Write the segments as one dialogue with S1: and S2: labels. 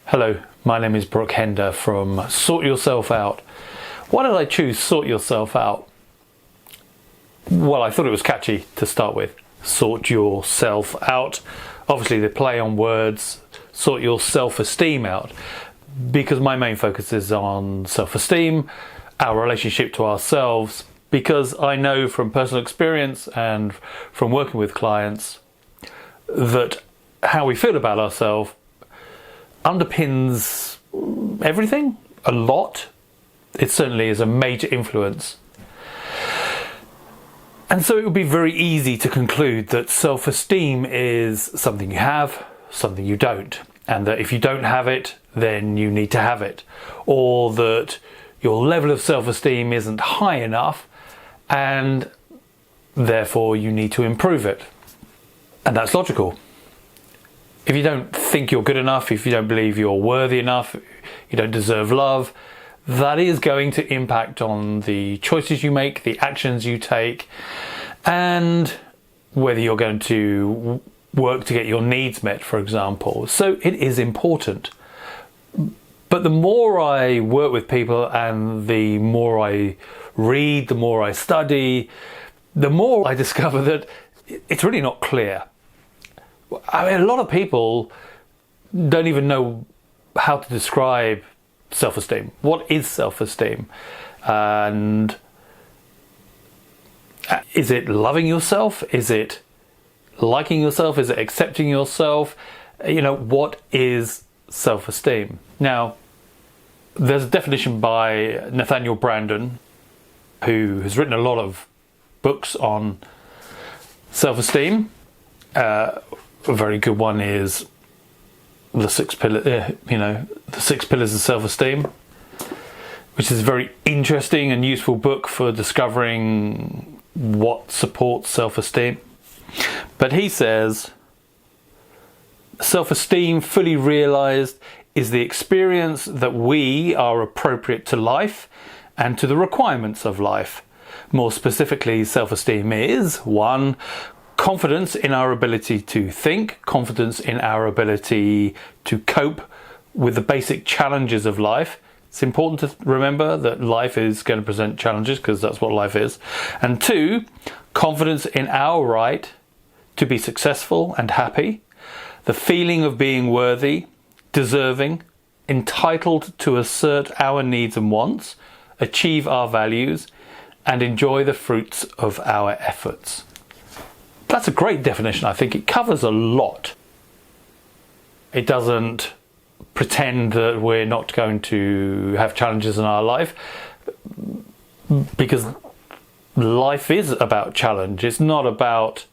S1: Hello, my name is Brooke Hender from Sort Yourself Out. Why did I choose Sort Yourself Out? Well, I thought it was catchy to start with. Sort yourself out. Obviously, the play on words, sort your self-esteem out. Because my main focus is on self-esteem, our relationship to ourselves. Because I know from personal experience and from working with clients that how we feel about ourselves underpins everything a lot. It certainly is a major influence. And so it would be very easy to conclude that self-esteem is something you have, something you don't, and that if you don't have it, then you need to have it, or that your level of self-esteem isn't high enough and therefore you need to improve it. And that's logical. If you don't think you're good enough, if you don't believe you're worthy enough, you don't deserve love, that is going to impact on the choices you make, the actions you take, and whether you're going to work to get your needs met, for example. So it is important. But the more I work with people and the more I read, the more I study, the more I discover that it's really not clear. I mean, a lot of people don't even know how to describe self-esteem. What is self-esteem? And is it loving yourself? Is it liking yourself? Is it accepting yourself? What is self-esteem? Now, there's a definition by Nathaniel Branden, who has written a lot of books on self-esteem. A very good one is the six pillars of self-esteem, which is a very interesting and useful book for discovering what supports self-esteem. But he says, self-esteem fully realized is the experience that we are appropriate to life and to the requirements of life. More specifically, self-esteem is 1. Confidence in our ability to think, confidence in our ability to cope with the basic challenges of life. It's important to remember that life is going to present challenges because that's what life is. And 2, confidence in our right to be successful and happy, the feeling of being worthy, deserving, entitled to assert our needs and wants, achieve our values, and enjoy the fruits of our efforts. That's a great definition. I think it covers a lot. It doesn't pretend that we're not going to have challenges in our life, because life is about challenge. It's not about,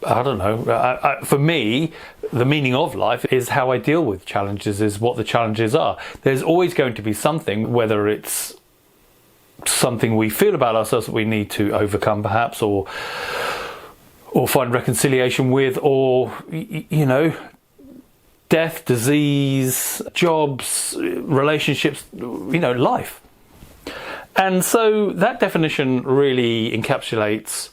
S1: for me, the meaning of life is how I deal with challenges, is what the challenges are. There's always going to be something, whether it's something we feel about ourselves that we need to overcome perhaps, or find reconciliation with, or death, disease, jobs, relationships, life. And so that definition really encapsulates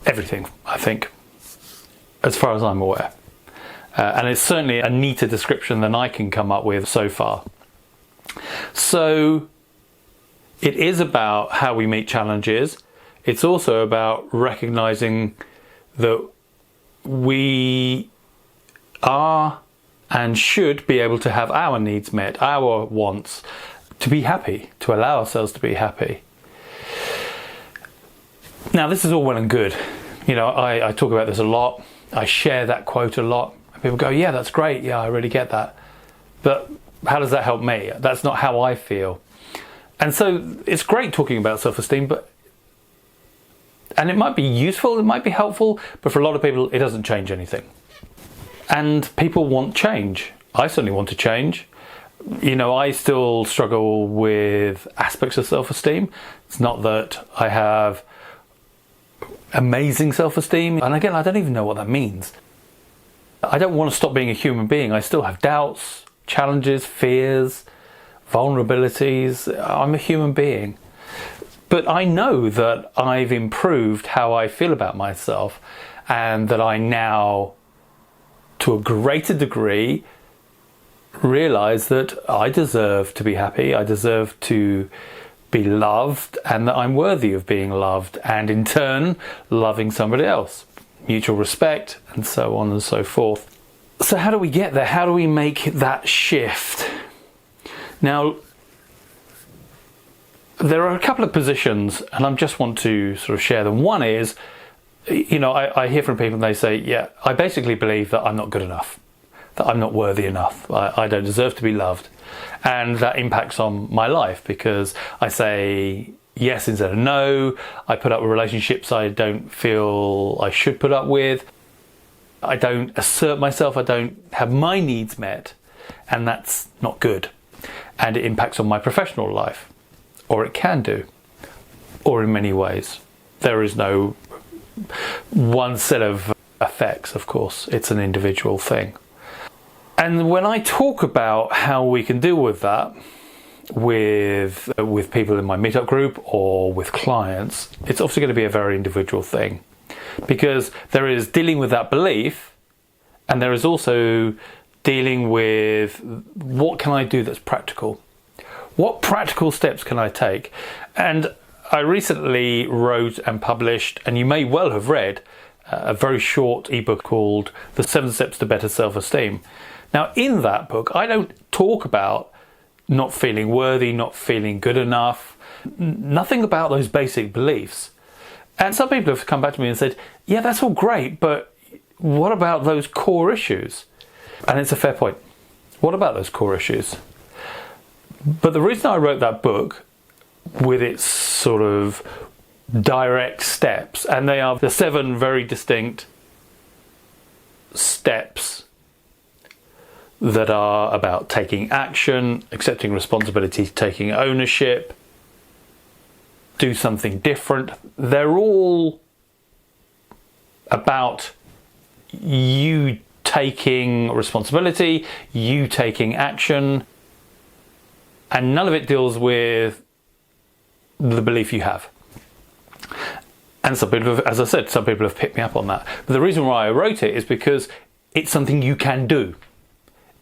S1: everything, I think, as far as I'm aware. And it's certainly a neater description than I can come up with so far. So it is about how we meet challenges. It's also about recognizing that we are and should be able to have our needs met, our wants, to be happy, to allow ourselves to be happy. Now, this is all well and good. I talk about this a lot. I share that quote a lot. People go, yeah, that's great. Yeah, I really get that. But how does that help me? That's not how I feel. And so it's great talking about self-esteem, and it might be useful, it might be helpful, but for a lot of people, it doesn't change anything. And people want change. I certainly want to change. I still struggle with aspects of self-esteem. It's not that I have amazing self-esteem. And again, I don't even know what that means. I don't want to stop being a human being. I still have doubts, challenges, fears, vulnerabilities. I'm a human being. But I know that I've improved how I feel about myself, and that I now, to a greater degree, realize that I deserve to be happy, I deserve to be loved, and that I'm worthy of being loved, and in turn loving somebody else. Mutual respect, and so on and so forth. So how do we get there? How do we make that shift? Now, there are a couple of positions, and I just want to sort of share them. One is, I hear from people and they say, yeah, I basically believe that I'm not good enough, that I'm not worthy enough, I don't deserve to be loved. And that impacts on my life because I say yes instead of no, I put up with relationships I don't feel I should put up with, I don't assert myself, I don't have my needs met, and that's not good. And it impacts on my professional life, or it can do, or in many ways. There is no one set of effects, of course, it's an individual thing. And when I talk about how we can deal with that with people in my meetup group or with clients, it's obviously going to be a very individual thing, because there is dealing with that belief, and there is also dealing with what can I do that's practical? What practical steps can I take? And I recently wrote and published, and you may well have read, a very short ebook called The 7 Steps to Better Self-Esteem. Now, in that book, I don't talk about not feeling worthy, not feeling good enough, nothing about those basic beliefs. And some people have come back to me and said, yeah, that's all great, but what about those core issues? And it's a fair point. What about those core issues? But the reason I wrote that book with its sort of direct steps, and they are the 7 very distinct steps that are about taking action, accepting responsibility, taking ownership, do something different. They're all about you taking responsibility, you taking action, and none of it deals with the belief you have. And some people have, as I said, some people have picked me up on that. But the reason why I wrote it is because it's something you can do.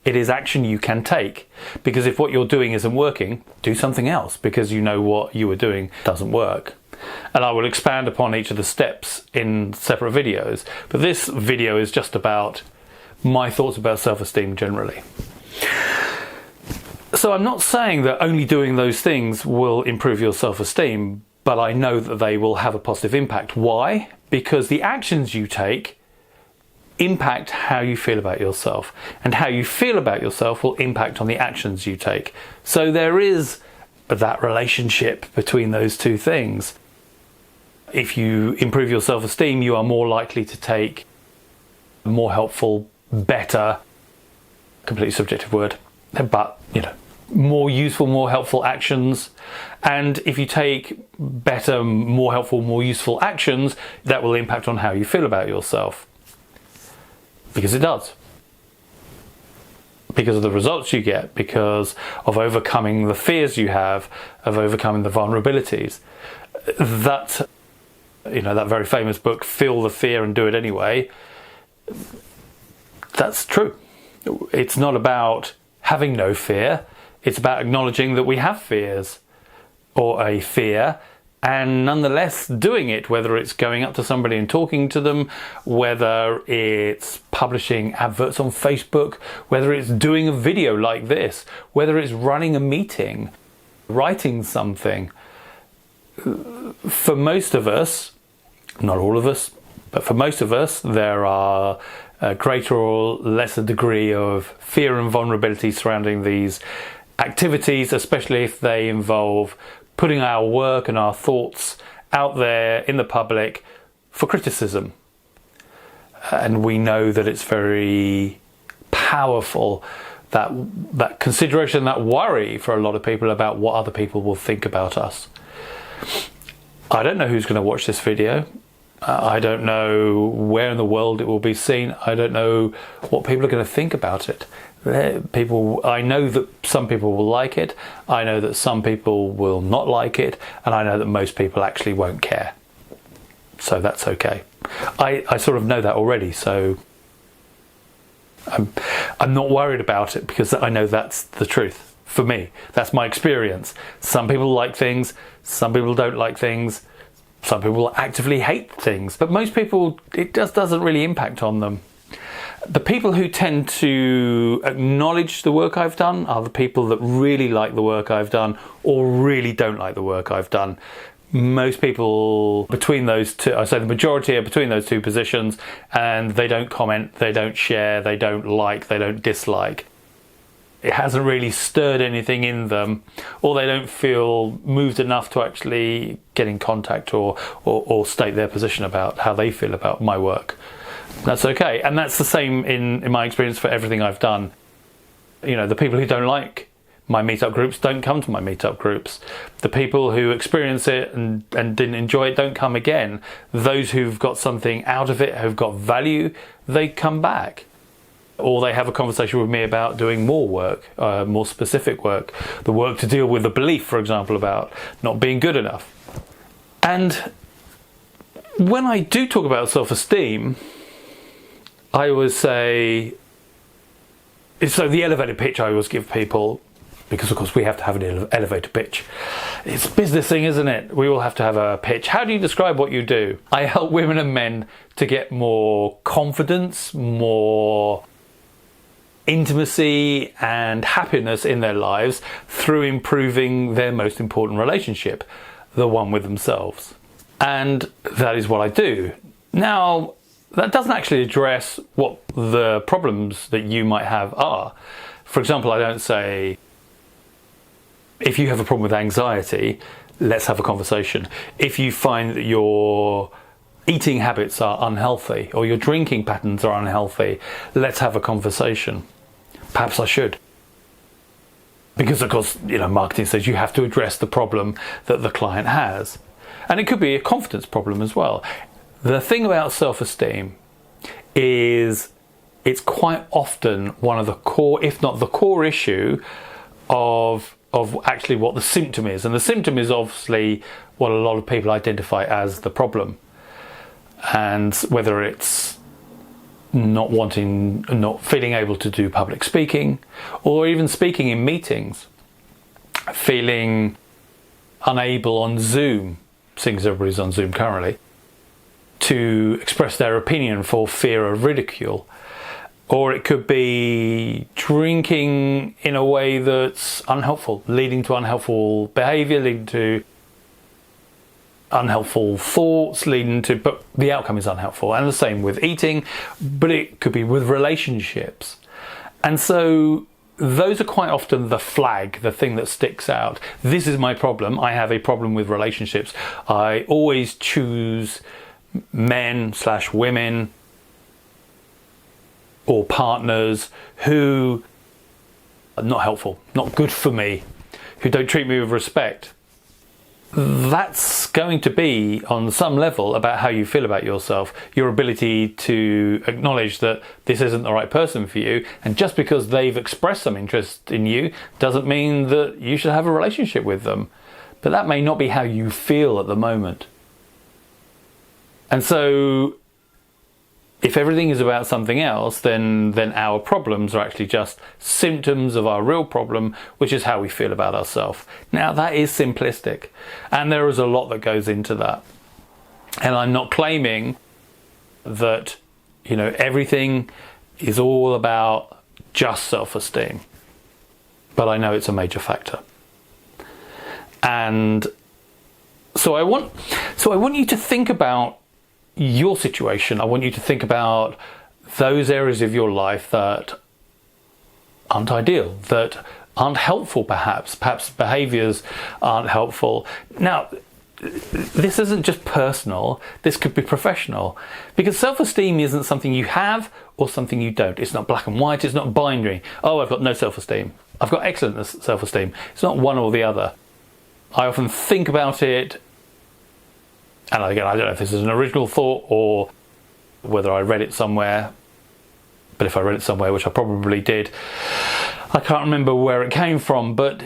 S1: It is action you can take. Because if what you're doing isn't working, do something else, because you know what you were doing doesn't work. And I will expand upon each of the steps in separate videos. But this video is just about my thoughts about self-esteem generally. So I'm not saying that only doing those things will improve your self-esteem, but I know that they will have a positive impact. Why? Because the actions you take impact how you feel about yourself, and how you feel about yourself will impact on the actions you take. So there is that relationship between those two things. If you improve your self-esteem, you are more likely to take more helpful, better, completely subjective word, but more useful, more helpful actions. And if you take better, more helpful, more useful actions, that will impact on how you feel about yourself. Because it does. Because of the results you get, because of overcoming the fears you have, of overcoming the vulnerabilities. That very famous book, Feel the Fear and Do It Anyway, that's true. It's not about having no fear. It's about acknowledging that we have fears, or a fear, and nonetheless doing it, whether it's going up to somebody and talking to them, whether it's publishing adverts on Facebook, whether it's doing a video like this, whether it's running a meeting, writing something. For most of us, not all of us, but for most of us, there are a greater or lesser degree of fear and vulnerability surrounding these activities, especially if they involve putting our work and our thoughts out there in the public for criticism. And we know that it's very powerful, that consideration, that worry for a lot of people about what other people will think about us. I don't know who's going to watch this video. I don't know where in the world it will be seen. I don't know what people are going to think about it. I know that some people will like it, I know that some people will not like it, and I know that most people actually won't care. So that's okay. I sort of know that already, so I'm not worried about it because I know that's the truth for me. That's my experience. Some people like things, some people don't like things, some people actively hate things, but most people, it just doesn't really impact on them. The people who tend to acknowledge the work I've done are the people that really like the work I've done or really don't like the work I've done. Most people between those two, I say the majority are between those two positions, and they don't comment, they don't share, they don't like, they don't dislike. It hasn't really stirred anything in them, or they don't feel moved enough to actually get in contact or state their position about how they feel about my work. That's okay. And that's the same in my experience for everything I've done. You know, the people who don't like my meetup groups don't come to my meetup groups. The people who experience it and didn't enjoy it don't come again. Those who've got something out of it, who've got value, they come back. Or they have a conversation with me about doing more work, more specific work. The work to deal with the belief, for example, about not being good enough. And when I do talk about self-esteem, I always say, so the elevator pitch I always give people, because of course we have to have an elevator pitch. It's a business thing, isn't it? We all have to have a pitch. How do you describe what you do? I help women and men to get more confidence, more intimacy and happiness in their lives through improving their most important relationship, the one with themselves. And that is what I do. Now, that doesn't actually address what the problems that you might have are. For example, I don't say, if you have a problem with anxiety, let's have a conversation. If you find that your eating habits are unhealthy or your drinking patterns are unhealthy, let's have a conversation. Perhaps I should. Because of course, you know, marketing says you have to address the problem that the client has. And it could be a confidence problem as well. The thing about self-esteem is it's quite often one of the core, if not the core issue of actually what the symptom is. And the symptom is obviously what a lot of people identify as the problem. And whether it's not feeling able to do public speaking, or even speaking in meetings, feeling unable on Zoom, seeing as everybody's on Zoom currently, to express their opinion for fear of ridicule. Or it could be drinking in a way that's unhelpful, leading to unhelpful behaviour, leading to unhelpful thoughts, but the outcome is unhelpful. And the same with eating, but it could be with relationships. And so those are quite often the flag, the thing that sticks out. This is my problem. I have a problem with relationships. I always choose men/women or partners who are not helpful, not good for me, who don't treat me with respect. That's going to be, on some level, about how you feel about yourself, your ability to acknowledge that this isn't the right person for you, and just because they've expressed some interest in you doesn't mean that you should have a relationship with them. But that may not be how you feel at the moment. And so, if everything is about something else, then our problems are actually just symptoms of our real problem, which is how we feel about ourselves. Now, that is simplistic, and there is a lot that goes into that. And I'm not claiming that, you know, everything is all about just self-esteem, but I know it's a major factor. And so I want you to think about your situation. I want you to think about those areas of your life that aren't ideal, that aren't helpful perhaps behaviours aren't helpful. Now, this isn't just personal, this could be professional, because self-esteem isn't something you have or something you don't. It's not black and white, it's not binary. Oh, I've got no self-esteem, I've got excellent self-esteem. It's not one or the other. I often think about it, and again, I don't know if this is an original thought or whether I read it somewhere, but if I read it somewhere, which I probably did, I can't remember where it came from, but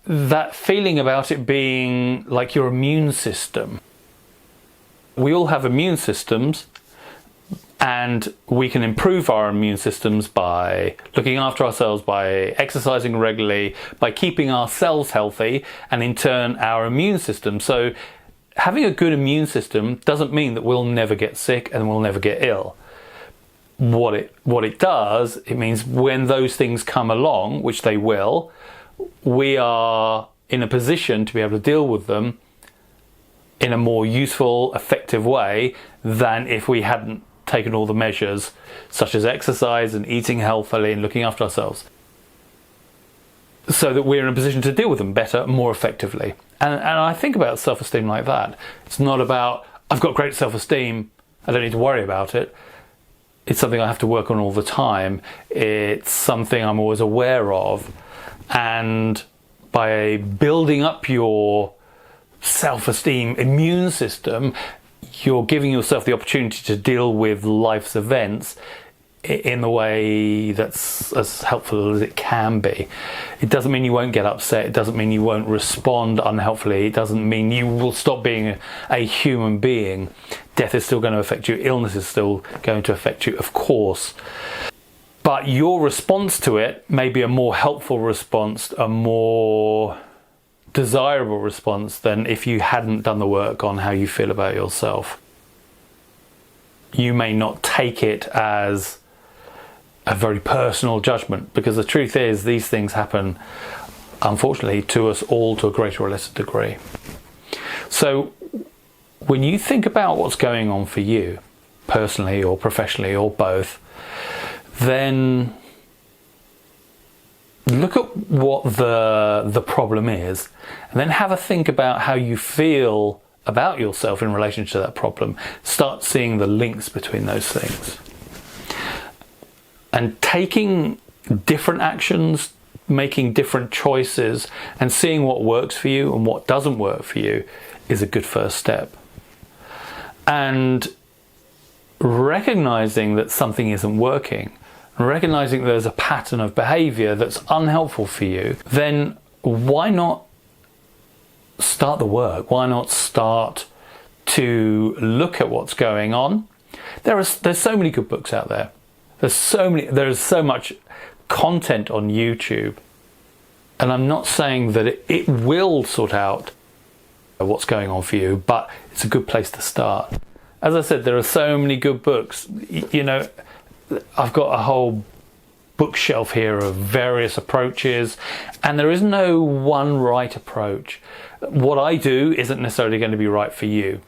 S1: that feeling about it being like your immune system. We all have immune systems. And we can improve our immune systems by looking after ourselves, by exercising regularly, by keeping ourselves healthy, and in turn our immune system. So having a good immune system doesn't mean that we'll never get sick and we'll never get ill. What it does, it means when those things come along, which they will, we are in a position to be able to deal with them in a more useful, effective way than if we hadn't taken all the measures, such as exercise and eating healthily and looking after ourselves, so that we're in a position to deal with them better, more effectively. And I think about self-esteem like that. It's not about, I've got great self-esteem, I don't need to worry about it. It's something I have to work on all the time. It's something I'm always aware of. And by building up your self-esteem immune system, you're giving yourself the opportunity to deal with life's events in the way that's as helpful as it can be. It doesn't mean you won't get upset. It doesn't mean you won't respond unhelpfully. It doesn't mean you will stop being a human being. Death is still going to affect you. Illness is still going to affect you, of course. But your response to it may be a more helpful response, a more desirable response than if you hadn't done the work on how you feel about yourself. You may not take it as a very personal judgment, because the truth is these things happen, unfortunately, to us all to a greater or lesser degree. So when you think about what's going on for you, personally or professionally or both, then look at what the problem is, and then have a think about how you feel about yourself in relation to that problem. Start seeing the links between those things. And taking different actions, making different choices, and seeing what works for you and what doesn't work for you is a good first step. And recognizing that something isn't working, recognizing there's a pattern of behavior that's unhelpful for you, then why not start the work? Why not start to look at what's going on? There's so many good books out there. There's so much content on YouTube. And I'm not saying that it will sort out what's going on for you, but it's a good place to start. As I said, there are so many good books. You know, I've got a whole bookshelf here of various approaches, and there is no one right approach. What I do isn't necessarily going to be right for you.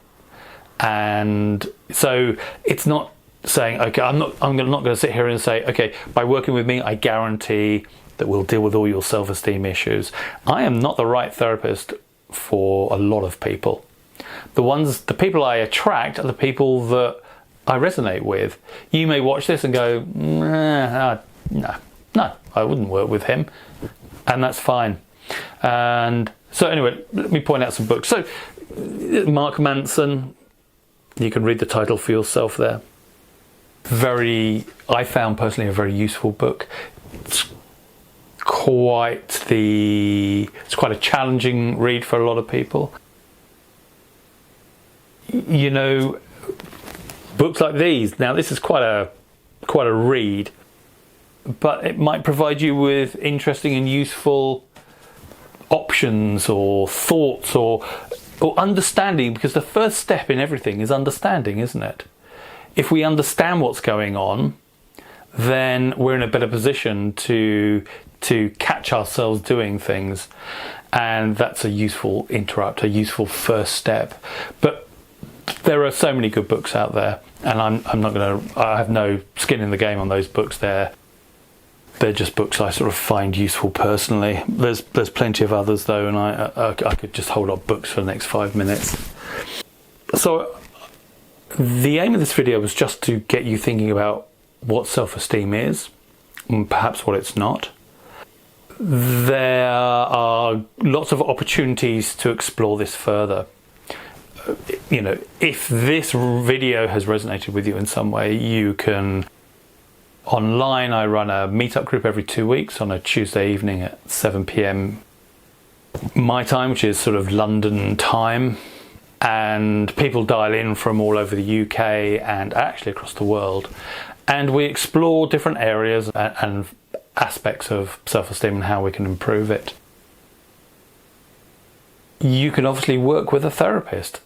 S1: And so it's not saying, okay, I'm not going to sit here and say, okay, by working with me, I guarantee that we'll deal with all your self-esteem issues. I am not the right therapist for a lot of people. The people I attract are the people that I resonate with. You may watch this and go, no, I wouldn't work with him, and that's fine. And so anyway, let me point out some books. So Mark Manson, you can read the title for yourself there. I found personally a very useful book. It's quite a challenging read for a lot of people. You know, books like these, now this is quite a read, but it might provide you with interesting and useful options or thoughts or understanding, because the first step in everything is understanding, isn't it? If we understand what's going on, then we're in a better position to catch ourselves doing things, and that's a useful a useful first step. But there are so many good books out there, and I have no skin in the game on those books. They're just books I sort of find useful personally. There's plenty of others though, and I could just hold up books for the next 5 minutes. So the aim of this video was just to get you thinking about what self-esteem is, and perhaps what it's not. There are lots of opportunities to explore this further. You know, if this video has resonated with you in some way, you can online. I run a meetup group every 2 weeks on a Tuesday evening at 7 p.m. my time, which is sort of London time. and people dial in from all over the UK and actually across the world, and we explore different areas and aspects of self-esteem and how we can improve it. You can obviously work with a therapist.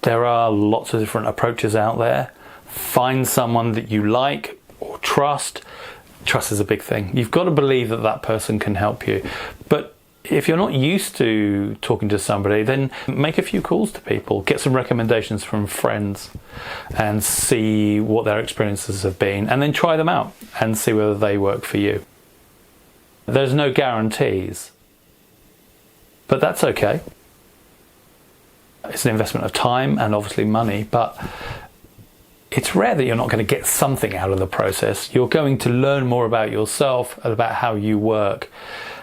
S1: There are lots of different approaches out there. Find someone that you like or trust. Trust is a big thing. You've got to believe that that person can help you. But if you're not used to talking to somebody, then make a few calls to people, get some recommendations from friends and see what their experiences have been, and then try them out and see whether they work for you. There's no guarantees, but that's okay. It's an investment of time and obviously money, but it's rare that you're not going to get something out of the process. You're going to learn more about yourself, about how you work,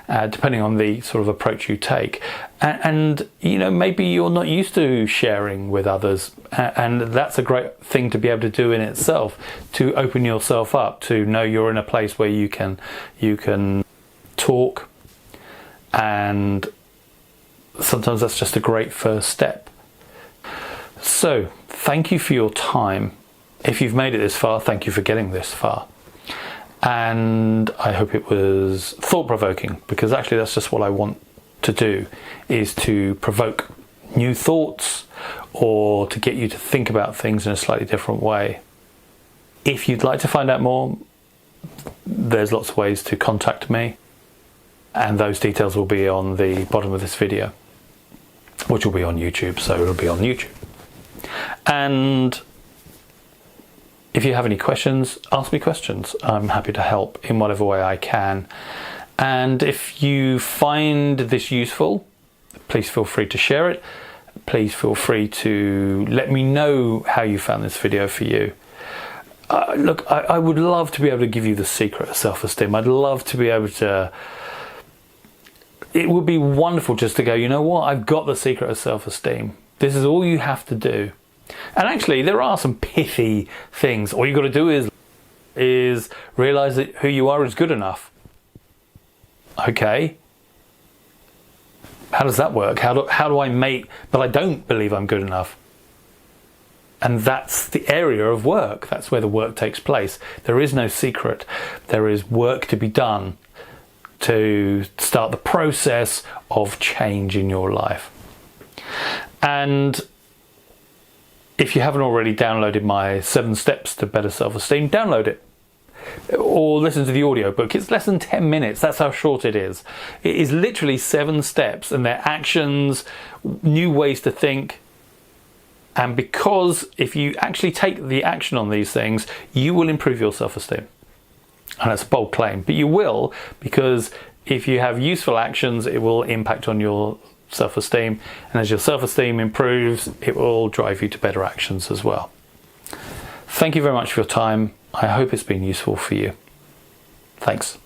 S1: depending on the sort of approach you take. And you know, maybe you're not used to sharing with others, and that's a great thing to be able to do in itself, to open yourself up, to know you're in a place where you can talk, and sometimes that's just a great first step. So thank you for your time. If you've made it this far, thank you for getting this far. And I hope it was thought-provoking, because actually that's just what I want to do, is to provoke new thoughts or to get you to think about things in a slightly different way. If you'd like to find out more, there's lots of ways to contact me, and those details will be on the bottom of this video, which will be on YouTube, so it'll be on YouTube. And if you have any questions, ask me questions. I'm happy to help in whatever way I can. And if you find this useful, please feel free to share it. Please feel free to let me know how you found this video for you. Look, I would love to be able to give you the secret of self-esteem. I'd love to be able to... It would be wonderful just to go, you know what, I've got the secret of self-esteem. This is all you have to do. And actually, there are some pithy things. All you've got to do is realise that who you are is good enough. Okay. How does that work? How do I make, but I don't believe I'm good enough? And that's the area of work. That's where the work takes place. There is no secret. There is work to be done to start the process of change in your life. And if you haven't already downloaded my 7 Steps to Better Self-Esteem, download it. Or listen to the audiobook. It's less than 10 minutes. That's how short it is. It is literally 7 steps, and they're actions, new ways to think. And because if you actually take the action on these things, you will improve your self-esteem. And that's a bold claim, but you will, because if you have useful actions, it will impact on your self-esteem, and as your self-esteem improves, it will drive you to better actions as well. Thank you very much for your time. I hope it's been useful for you. Thanks.